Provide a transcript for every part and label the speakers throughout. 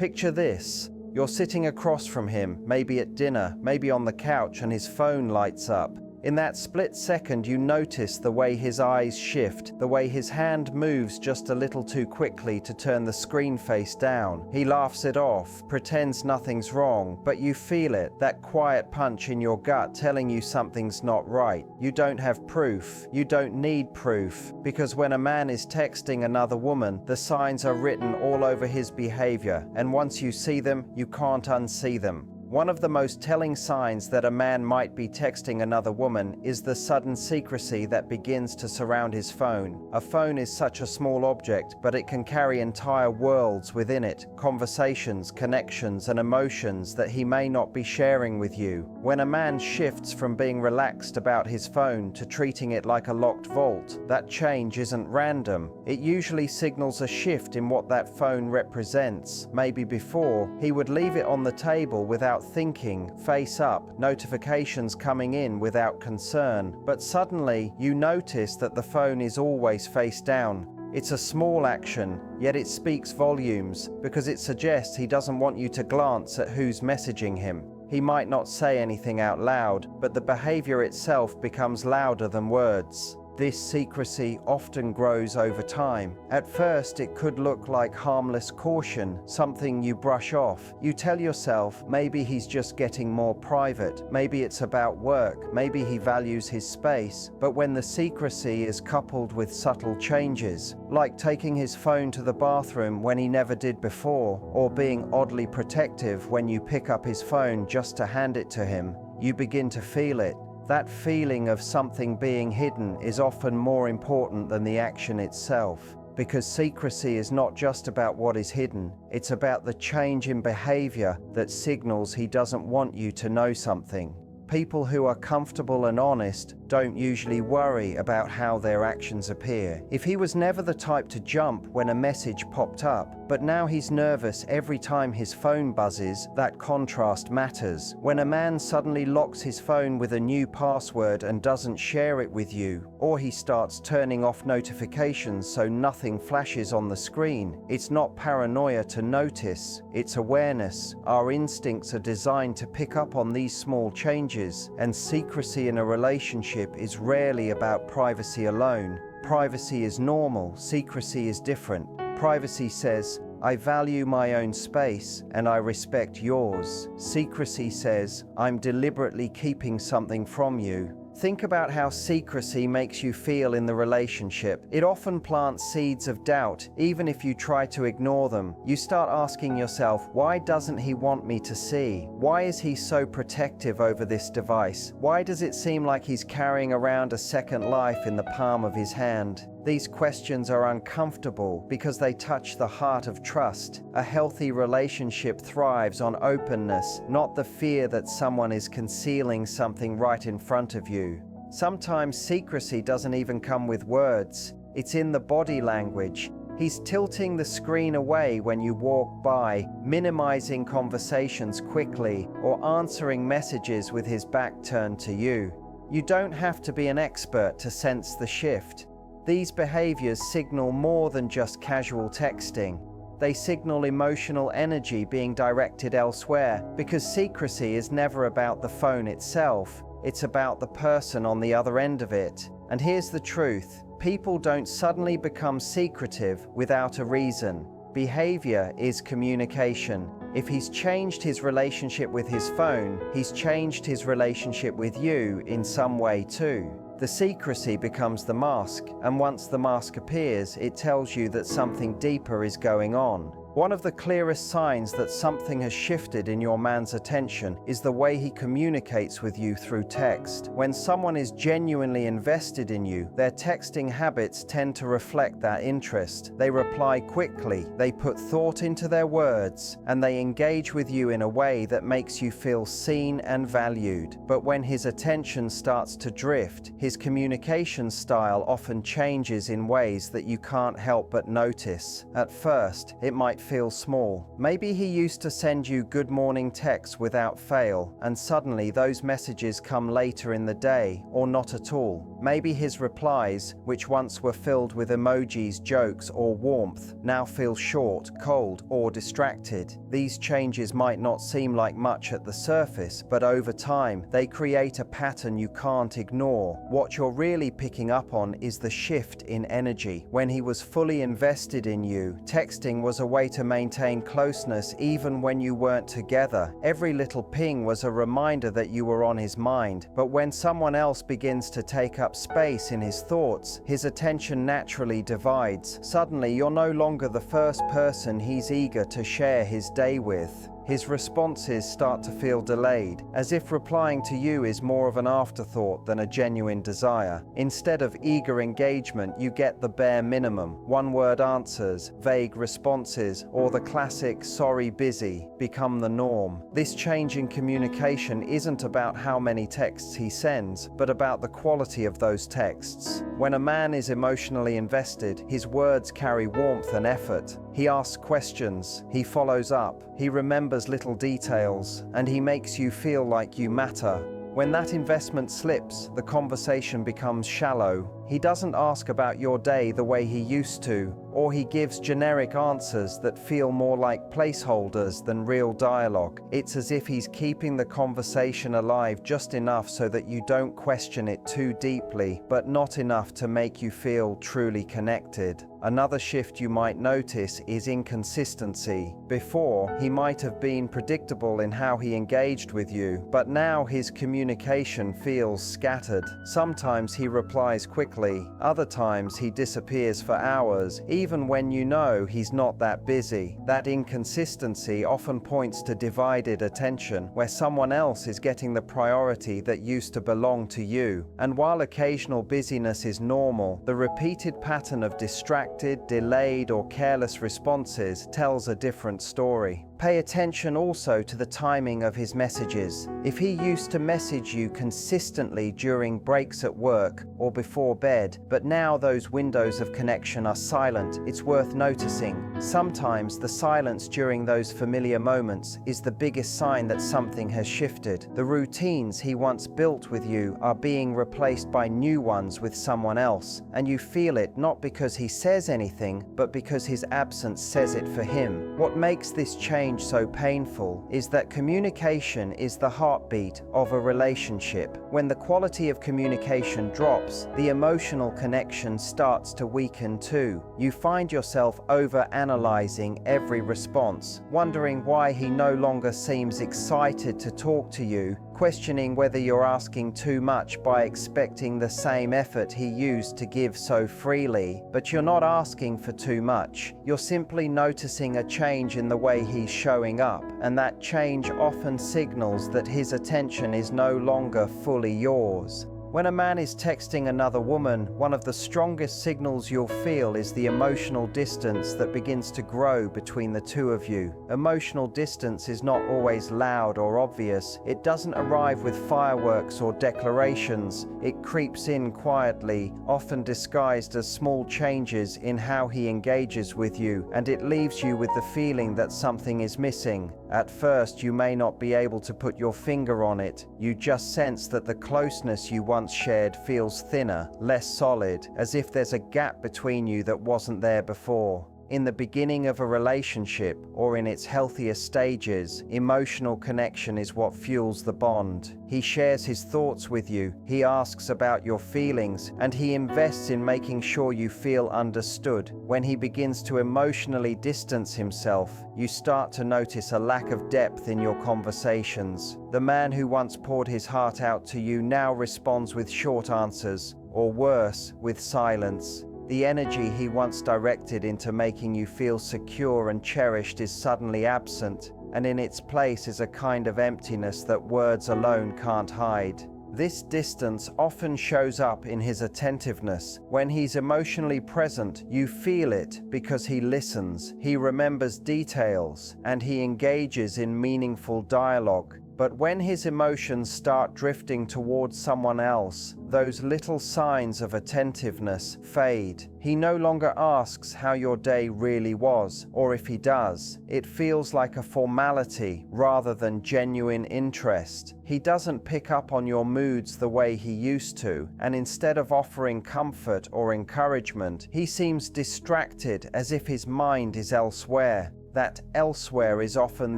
Speaker 1: Picture this. You're sitting across from him, maybe at dinner, maybe on the couch, and his phone lights up. In that split second, you notice the way his eyes shift, the way his hand moves just a little too quickly to turn the screen face down. He laughs it off, pretends nothing's wrong, but you feel it, that quiet punch in your gut telling you something's not right. You don't have proof. You don't need proof, because when a man is texting another woman, the signs are written all over his behavior, and once you see them, you can't unsee them. One of the most telling signs that a man might be texting another woman is the sudden secrecy that begins to surround his phone. A phone is such a small object, but it can carry entire worlds within it, conversations, connections, and emotions that he may not be sharing with you. When a man shifts from being relaxed about his phone to treating it like a locked vault, that change isn't random. It usually signals a shift in what that phone represents. Maybe before, he would leave it on the table without thinking, face up, notifications coming in without concern. But suddenly, you notice that the phone is always face down. It's a small action, yet it speaks volumes, because it suggests he doesn't want you to glance at who's messaging him. He might not say anything out loud, but the behavior itself becomes louder than words. This secrecy often grows over time. At first, it could look like harmless caution, something you brush off. You tell yourself, maybe he's just getting more private, maybe it's about work, maybe he values his space. But when the secrecy is coupled with subtle changes, like taking his phone to the bathroom when he never did before, or being oddly protective when you pick up his phone just to hand it to him, you begin to feel it. That feeling of something being hidden is often more important than the action itself, because secrecy is not just about what is hidden, it's about the change in behavior that signals he doesn't want you to know something. People who are comfortable and honest don't usually worry about how their actions appear. If he was never the type to jump when a message popped up, but now he's nervous every time his phone buzzes, that contrast matters. When a man suddenly locks his phone with a new password and doesn't share it with you, or he starts turning off notifications so nothing flashes on the screen, it's not paranoia to notice, it's awareness. Our instincts are designed to pick up on these small changes, and secrecy in a relationship is rarely about privacy alone. Privacy is normal, secrecy is different. Privacy says, I value my own space and I respect yours. Secrecy says, I'm deliberately keeping something from you. Think about how secrecy makes you feel in the relationship. It often plants seeds of doubt, even if you try to ignore them. You start asking yourself, why doesn't he want me to see? Why is he so protective over this device? Why does it seem like he's carrying around a second life in the palm of his hand? These questions are uncomfortable because they touch the heart of trust. A healthy relationship thrives on openness, not the fear that someone is concealing something right in front of you. Sometimes secrecy doesn't even come with words. It's in the body language. He's tilting the screen away when you walk by, minimizing conversations quickly, or answering messages with his back turned to you. You don't have to be an expert to sense the shift. These behaviors signal more than just casual texting. They signal emotional energy being directed elsewhere, because secrecy is never about the phone itself. It's about the person on the other end of it. And here's the truth. People don't suddenly become secretive without a reason. Behavior is communication. If he's changed his relationship with his phone, he's changed his relationship with you in some way too. The secrecy becomes the mask, and once the mask appears, it tells you that something deeper is going on. One of the clearest signs that something has shifted in your man's attention is the way he communicates with you through text. When someone is genuinely invested in you, their texting habits tend to reflect that interest. They reply quickly, they put thought into their words, and they engage with you in a way that makes you feel seen and valued. But when his attention starts to drift, his communication style often changes in ways that you can't help but notice. At first, it might might feel small. Maybe he used to send you good morning texts without fail, and suddenly those messages come later in the day, or not at all. Maybe his replies, which once were filled with emojis, jokes, or warmth, now feel short, cold, or distracted. These changes might not seem like much at the surface, but over time, they create a pattern you can't ignore. What you're really picking up on is the shift in energy. When he was fully invested in you, texting was a way to maintain closeness even when you weren't together. Every little ping was a reminder that you were on his mind. But when someone else begins to take up space in his thoughts, his attention naturally divides. Suddenly, you're no longer the first person he's eager to share his day with. His responses start to feel delayed, as if replying to you is more of an afterthought than a genuine desire. Instead of eager engagement, you get the bare minimum. One-word answers, vague responses, or the classic "sorry, busy" become the norm. This change in communication isn't about how many texts he sends, but about the quality of those texts. When a man is emotionally invested, his words carry warmth and effort. He asks questions, he follows up, he remembers little details, and he makes you feel like you matter. When that investment slips, the conversation becomes shallow. He doesn't ask about your day the way he used to, or he gives generic answers that feel more like placeholders than real dialogue. It's as if he's keeping the conversation alive just enough so that you don't question it too deeply, but not enough to make you feel truly connected. Another shift you might notice is inconsistency. Before, he might have been predictable in how he engaged with you, but now his communication feels scattered. Sometimes he replies quickly, other times he disappears for hours, even when you know he's not that busy. That inconsistency often points to divided attention, where someone else is getting the priority that used to belong to you. And while occasional busyness is normal, the repeated pattern of distracted, delayed, or careless responses tells a different story. Pay attention also to the timing of his messages. If he used to message you consistently during breaks at work or before bed, but now those windows of connection are silent, it's worth noticing. Sometimes the silence during those familiar moments is the biggest sign that something has shifted. The routines he once built with you are being replaced by new ones with someone else, and you feel it not because he says anything, but because his absence says it for him. What makes this change so painful is that communication is the heartbeat of a relationship. When the quality of communication drops, the emotional connection starts to weaken too. You find yourself over-analyzing every response, wondering why he no longer seems excited to talk to you, questioning whether you're asking too much by expecting the same effort he used to give so freely. But you're not asking for too much. You're simply noticing a change in the way he's showing up, and that change often signals that his attention is no longer fully yours. When a man is texting another woman, one of the strongest signals you'll feel is the emotional distance that begins to grow between the two of you. Emotional distance is not always loud or obvious. It doesn't arrive with fireworks or declarations. It creeps in quietly, often disguised as small changes in how he engages with you, and it leaves you with the feeling that something is missing. At first, you may not be able to put your finger on it. You just sense that the closeness you once shared feels thinner, less solid, as if there's a gap between you that wasn't there before. In the beginning of a relationship, or in its healthiest stages, emotional connection is what fuels the bond. He shares his thoughts with you, he asks about your feelings, and he invests in making sure you feel understood. When he begins to emotionally distance himself, you start to notice a lack of depth in your conversations. The man who once poured his heart out to you now responds with short answers, or worse, with silence. The energy he once directed into making you feel secure and cherished is suddenly absent, and in its place is a kind of emptiness that words alone can't hide. This distance often shows up in his attentiveness. When he's emotionally present, you feel it because he listens, he remembers details, and he engages in meaningful dialogue. But when his emotions start drifting towards someone else, those little signs of attentiveness fade. He no longer asks how your day really was, or if he does, it feels like a formality rather than genuine interest. He doesn't pick up on your moods the way he used to, and instead of offering comfort or encouragement, he seems distracted as if his mind is elsewhere. That elsewhere is often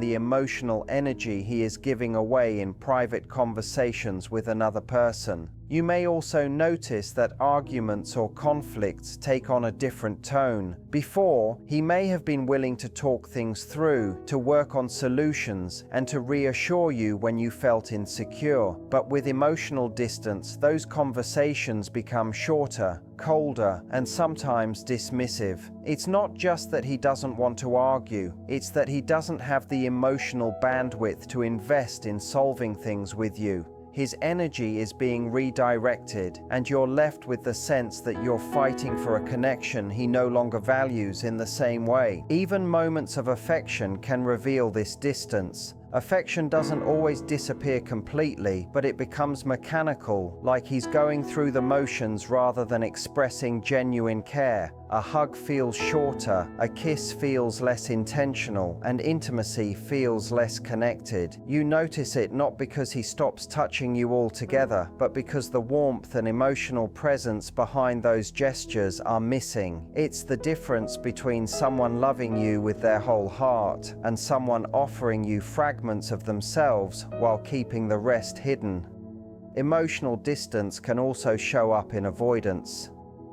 Speaker 1: the emotional energy he is giving away in private conversations with another person. You may also notice that arguments or conflicts take on a different tone. Before, he may have been willing to talk things through, to work on solutions, and to reassure you when you felt insecure. But with emotional distance, those conversations become shorter, colder, and sometimes dismissive. It's not just that he doesn't want to argue, it's that he doesn't have the emotional bandwidth to invest in solving things with you. His energy is being redirected, and you're left with the sense that you're fighting for a connection he no longer values in the same way. Even moments of affection can reveal this distance. Affection doesn't always disappear completely, but it becomes mechanical, like he's going through the motions rather than expressing genuine care. A hug feels shorter, a kiss feels less intentional, and intimacy feels less connected. You notice it not because he stops touching you altogether, but because the warmth and emotional presence behind those gestures are missing. It's the difference between someone loving you with their whole heart and someone offering you fragments of themselves while keeping the rest hidden. Emotional distance can also show up in avoidance.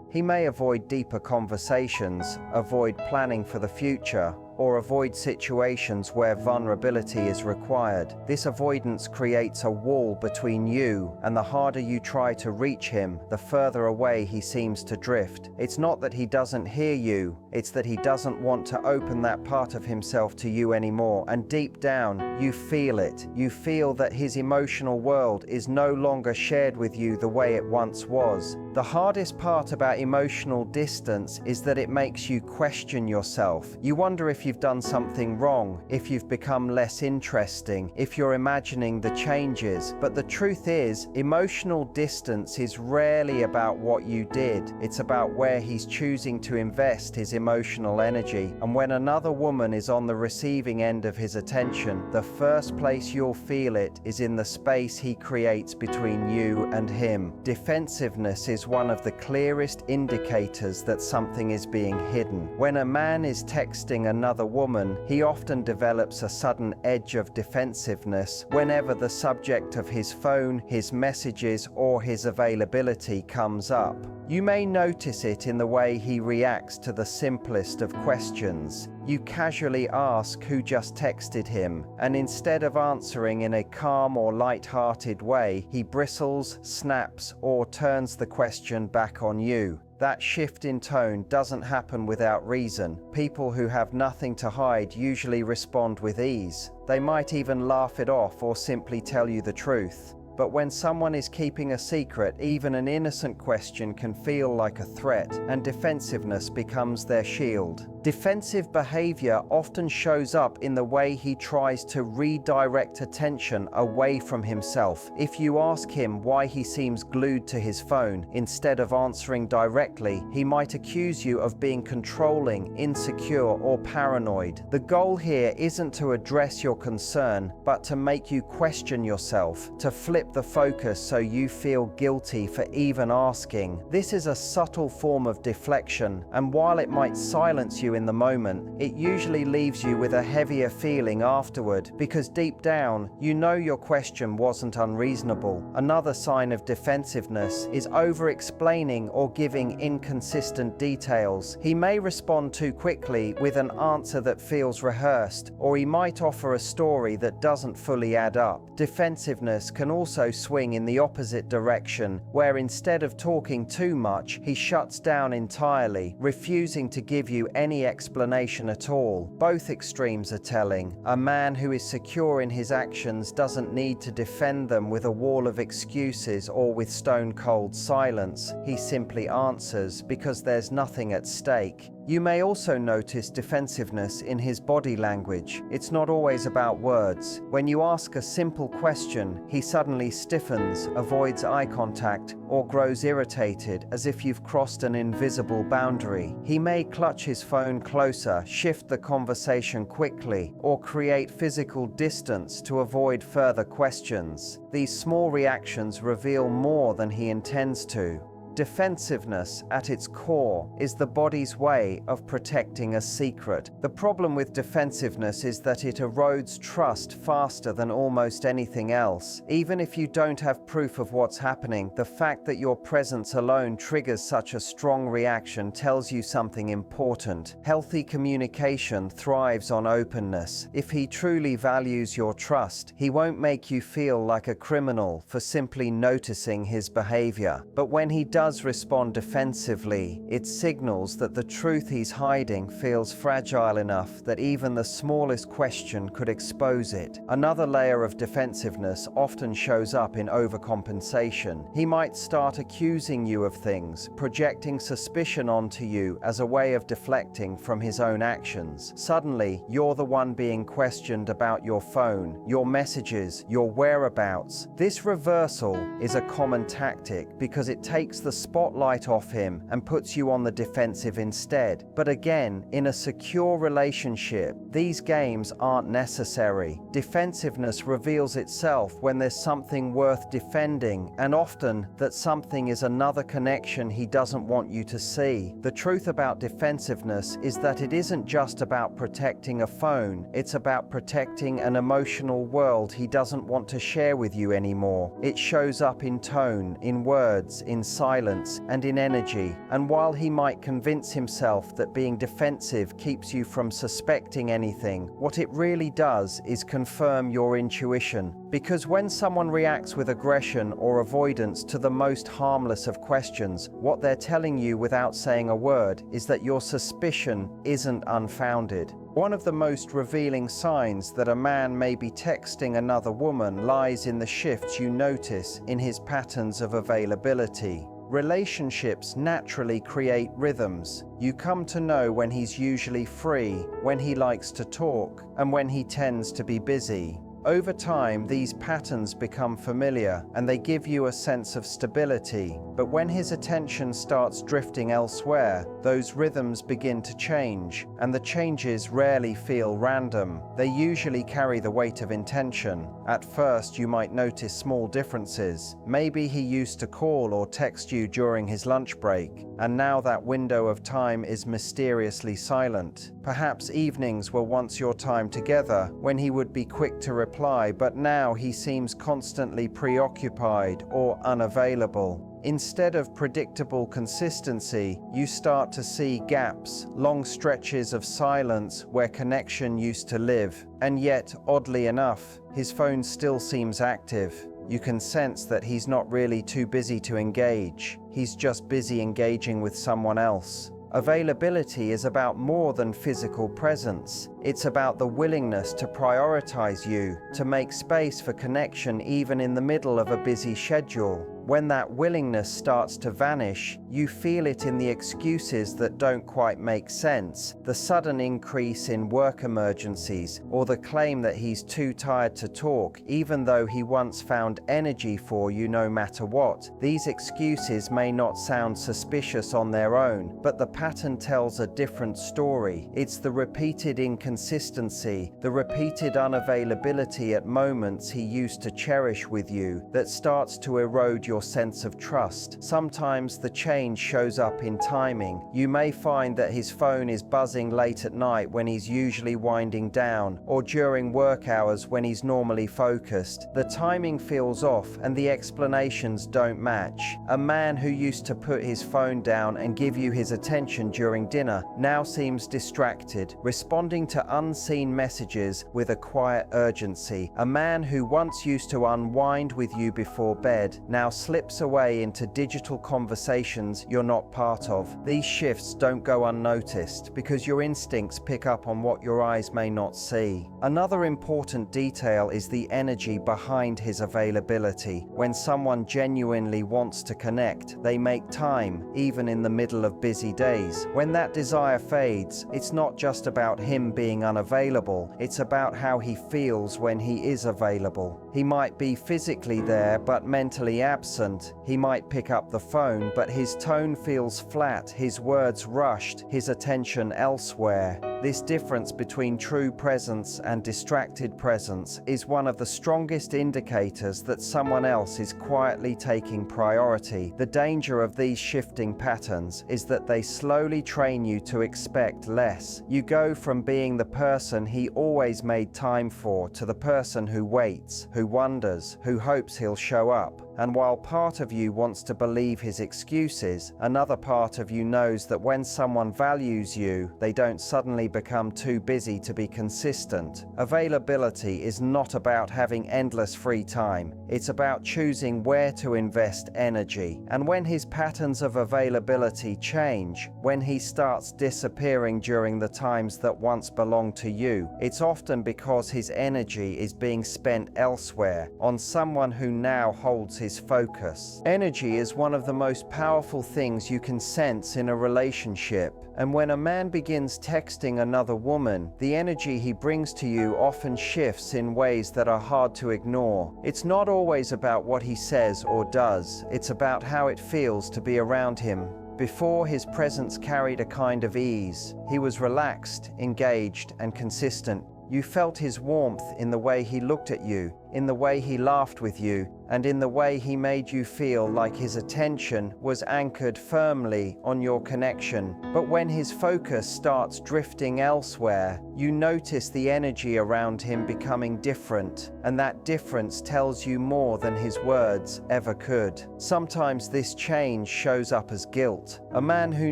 Speaker 1: He may avoid deeper conversations, avoid planning for the future, or avoid situations where vulnerability is required. This avoidance creates a wall between you, and the harder you try to reach him, the further away he seems to drift. It's not that he doesn't hear you, it's that he doesn't want to open that part of himself to you anymore, and deep down, you feel it. You feel that his emotional world is no longer shared with you the way it once was. The hardest part about emotional distance is that it makes you question yourself. You wonder if you've done something wrong, if you've become less interesting, if you're imagining the changes. But the truth is, emotional distance is rarely about what you did. It's about where he's choosing to invest his emotional energy. And when another woman is on the receiving end of his attention, the first place you'll feel it is in the space he creates between you and him. Defensiveness is one of the clearest indicators that something is being hidden. When a man is texting another woman, he often develops a sudden edge of defensiveness whenever the subject of his phone, his messages, or his availability comes up. You may notice it in the way he reacts to the simplest of questions. You casually ask who just texted him, and instead of answering in a calm or light-hearted way, he bristles, snaps, or turns the question back on you. That shift in tone doesn't happen without reason. People who have nothing to hide usually respond with ease. They might even laugh it off or simply tell you the truth. But when someone is keeping a secret, even an innocent question can feel like a threat, and defensiveness becomes their shield. Defensive behavior often shows up in the way he tries to redirect attention away from himself. If you ask him why he seems glued to his phone, instead of answering directly, he might accuse you of being controlling, insecure, or paranoid. The goal here isn't to address your concern, but to make you question yourself, to flip the focus so you feel guilty for even asking. This is a subtle form of deflection, and while it might silence you in the moment, it usually leaves you with a heavier feeling afterward, because deep down, you know your question wasn't unreasonable. Another sign of defensiveness is over-explaining or giving inconsistent details. He may respond too quickly with an answer that feels rehearsed, or he might offer a story that doesn't fully add up. Defensiveness can also swing in the opposite direction, where instead of talking too much, he shuts down entirely, refusing to give you any explanation at all. Both extremes are telling. A man who is secure in his actions doesn't need to defend them with a wall of excuses or with stone-cold silence. He simply answers because there's nothing at stake. You may also notice defensiveness in his body language. It's not always about words. When you ask a simple question, he suddenly stiffens, avoids eye contact, or grows irritated as if you've crossed an invisible boundary. He may clutch his phone closer, shift the conversation quickly, or create physical distance to avoid further questions. These small reactions reveal more than he intends to. Defensiveness, at its core, is the body's way of protecting a secret. The problem with defensiveness is that it erodes trust faster than almost anything else. Even if you don't have proof of what's happening, the fact that your presence alone triggers such a strong reaction tells you something important. Healthy communication thrives on openness. If he truly values your trust, he won't make you feel like a criminal for simply noticing his behavior. But when he does respond defensively, it signals that the truth he's hiding feels fragile enough that even the smallest question could expose it. Another layer of defensiveness often shows up in overcompensation. He might start accusing you of things, projecting suspicion onto you as a way of deflecting from his own actions. Suddenly, you're the one being questioned about your phone, your messages, your whereabouts. This reversal is a common tactic because it takes the spotlight off him and puts you on the defensive instead. But again, in a secure relationship, these games aren't necessary. Defensiveness reveals itself when there's something worth defending, and often that something is another connection he doesn't want you to see. The truth about defensiveness is that it isn't just about protecting a phone, it's about protecting an emotional world he doesn't want to share with you anymore. It shows up in tone, in words, in silence, and in energy. And while he might convince himself that being defensive keeps you from suspecting anything, what it really does is confirm your intuition. Because when someone reacts with aggression or avoidance to the most harmless of questions, what they're telling you without saying a word is that your suspicion isn't unfounded. One of the most revealing signs that a man may be texting another woman lies in the shifts you notice in his patterns of availability. Relationships naturally create rhythms. You come to know when he's usually free, when he likes to talk, and when he tends to be busy. Over time, these patterns become familiar and they give you a sense of stability. But when his attention starts drifting elsewhere, those rhythms begin to change, and the changes rarely feel random. They usually carry the weight of intention. At first, you might notice small differences. Maybe he used to call or text you during his lunch break, and now that window of time is mysteriously silent. Perhaps evenings were once your time together, when he would be quick to reply, but now he seems constantly preoccupied or unavailable. Instead of predictable consistency, you start to see gaps, long stretches of silence where connection used to live. And yet, oddly enough, his phone still seems active. You can sense that he's not really too busy to engage. He's just busy engaging with someone else. Availability is about more than physical presence. It's about the willingness to prioritize you, to make space for connection even in the middle of a busy schedule. When that willingness starts to vanish, you feel it in the excuses that don't quite make sense, the sudden increase in work emergencies, or the claim that he's too tired to talk, even though he once found energy for you no matter what. These excuses may not sound suspicious on their own, but the pattern tells a different story. It's the repeated inconsistency, the repeated unavailability at moments he used to cherish with you, that starts to erode your sense of trust. Sometimes the change shows up in timing. You may find that his phone is buzzing late at night when he's usually winding down, or during work hours when he's normally focused. The timing feels off and the explanations don't match. A man who used to put his phone down and give you his attention during dinner now seems distracted, responding to unseen messages with a quiet urgency. A man who once used to unwind with you before bed now slips away into digital conversations patterns you're not part of. These shifts don't go unnoticed because your instincts pick up on what your eyes may not see. Another important detail is the energy behind his availability. When someone genuinely wants to connect, they make time, even in the middle of busy days. When that desire fades, it's not just about him being unavailable, it's about how he feels when he is available. He might be physically there but mentally absent. He might pick up the phone, but his tone feels flat, his words rushed, his attention elsewhere. This difference between true presence and distracted presence is one of the strongest indicators that someone else is quietly taking priority. The danger of these shifting patterns is that they slowly train you to expect less. You go from being the person he always made time for to the person who waits, who wonders, who hopes he'll show up. And while part of you wants to believe his excuses, another part of you knows that when someone values you, they don't suddenly become too busy to be consistent. Availability is not about having endless free time. It's about choosing where to invest energy. And when his patterns of availability change, when he starts disappearing during the times that once belonged to you, it's often because his energy is being spent elsewhere, on someone who now holds his focus. Energy is one of the most powerful things you can sense in a relationship. And when a man begins texting another woman, the energy he brings to you often shifts in ways that are hard to ignore. It's not always about what he says or does, it's about how it feels to be around him. Before, his presence carried a kind of ease. He was relaxed, engaged, and consistent. You felt his warmth in the way he looked at you, in the way he laughed with you, and in the way he made you feel like his attention was anchored firmly on your connection. But when his focus starts drifting elsewhere, you notice the energy around him becoming different, and that difference tells you more than his words ever could. Sometimes this change shows up as guilt. A man who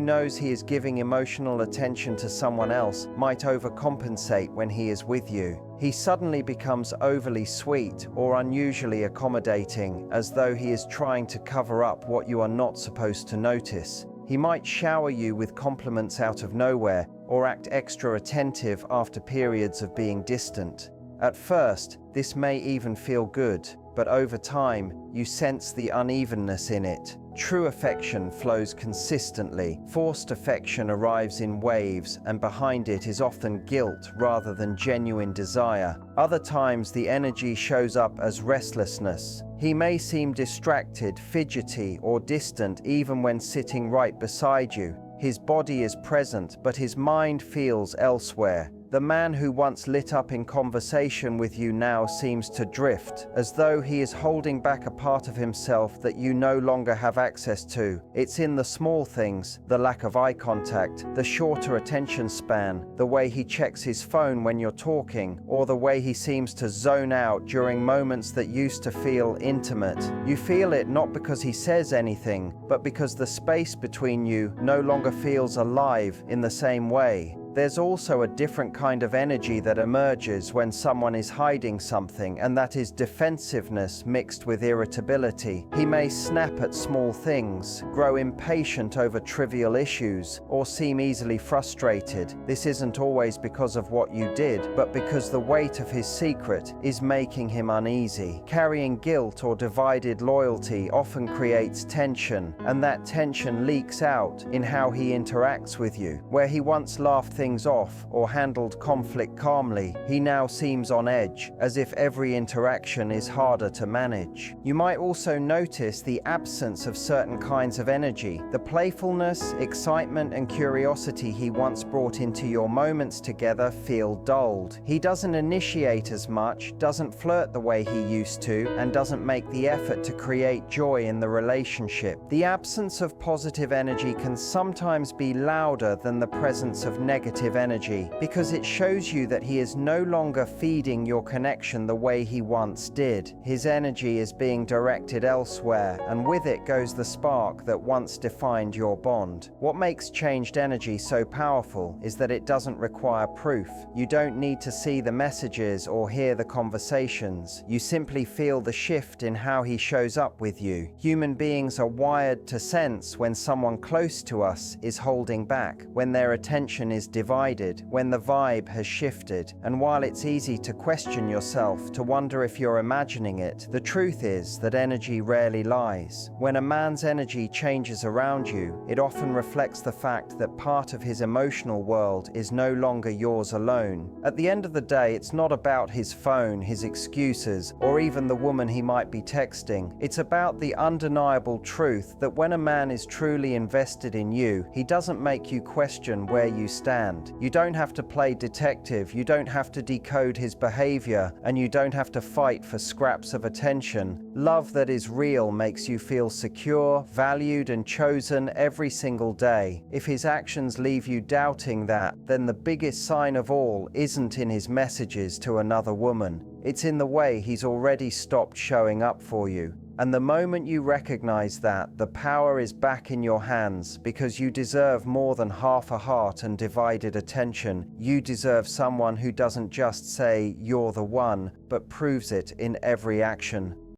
Speaker 1: knows he is giving emotional attention to someone else might overcompensate when he is with you. He suddenly becomes overly sweet or unusually accommodating, as though he is trying to cover up what you are not supposed to notice. He might shower you with compliments out of nowhere, or act extra attentive after periods of being distant. At first, this may even feel good, but over time, you sense the unevenness in it. True affection flows consistently. Forced affection arrives in waves, and behind it is often guilt rather than genuine desire. Other times the energy shows up as restlessness. He may seem distracted, fidgety, or distant even when sitting right beside you. His body is present, but his mind feels elsewhere. The man who once lit up in conversation with you now seems to drift, as though he is holding back a part of himself that you no longer have access to. It's in the small things, the lack of eye contact, the shorter attention span, the way he checks his phone when you're talking, or the way he seems to zone out during moments that used to feel intimate. You feel it not because he says anything, but because the space between you no longer feels alive in the same way. There's also a different kind of energy that emerges when someone is hiding something, and that is defensiveness mixed with irritability. He may snap at small things, grow impatient over trivial issues, or seem easily frustrated. This isn't always because of what you did, but because the weight of his secret is making him uneasy. Carrying guilt or divided loyalty often creates tension, and that tension leaks out in how he interacts with you. Where he once laughed things off or handled conflict calmly, he now seems on edge, as if every interaction is harder to manage. You might also notice the absence of certain kinds of energy. The playfulness, excitement, and curiosity he once brought into your moments together feel dulled. He doesn't initiate as much, doesn't flirt the way he used to, and doesn't make the effort to create joy in the relationship. The absence of positive energy can sometimes be louder than the presence of negative negative energy, because it shows you that he is no longer feeding your connection the way he once did. His energy is being directed elsewhere, and with it goes the spark that once defined your bond. What makes changed energy so powerful is that it doesn't require proof. You don't need to see the messages or hear the conversations. You simply feel the shift in how he shows up with you. Human beings are wired to sense when someone close to us is holding back, when their attention is divided, when the vibe has shifted. And while it's easy to question yourself, to wonder if you're imagining it, the truth is that energy rarely lies. When a man's energy changes around you, it often reflects the fact that part of his emotional world is no longer yours alone. At the end of the day, it's not about his phone, his excuses, or even the woman he might be texting. It's about the undeniable truth that when a man is truly invested in you, he doesn't make you question where you stand. You don't have to play detective, you don't have to decode his behavior, and you don't have to fight for scraps of attention. Love that is real makes you feel secure, valued, and chosen every single day. If his actions leave you doubting that, then the biggest sign of all isn't in his messages to another woman. It's in the way he's already stopped showing up for you. And the moment you recognize that, the power is back in your hands, because you deserve more than half a heart and divided attention. You deserve someone who doesn't just say, "You're the one," but proves it in every action.